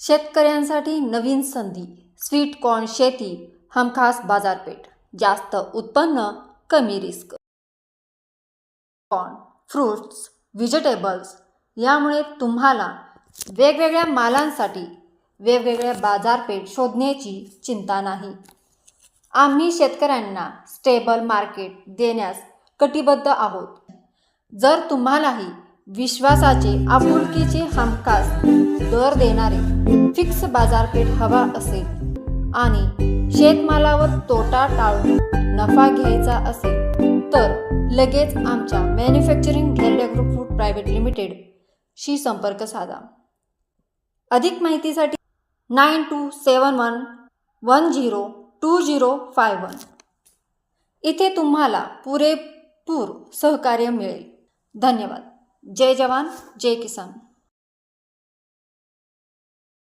शेतकऱ्यांसाठी नवीन संधी, sweet corn शेती, हमखास बाजारपेठ, जास्त उत्पन्न, कमी रिस्क. कॉर्न, फ्रूट्स, व्हेजिटेबल्स यामुळे तुम्हाला वेगवेगळ्या मालांसाठी वेगवेगळ्या बाजारपेठ शोधण्याची चिंता नाही. आम्ही शेतकऱ्यांना स्टेबल मार्केट देण्यास कटिबद्ध आहोत. जर तुम्हालाही विश्वासाचे, आपुलकीचे, हमखास दर देणारे फिक्स बाजारपेठ हवा असेल आणि शेतमालावर तोटा टाळून नफा घ्यायचा असेल तर लगेच आमच्या manufacturing Gherda group food private limited शी संपर्क साधा. अधिक माहितीसाठी 9271102051 इथे तुम्हाला पुरेपूर सहकार्य मिळेल. धन्यवाद. जय जवान, जय किसान.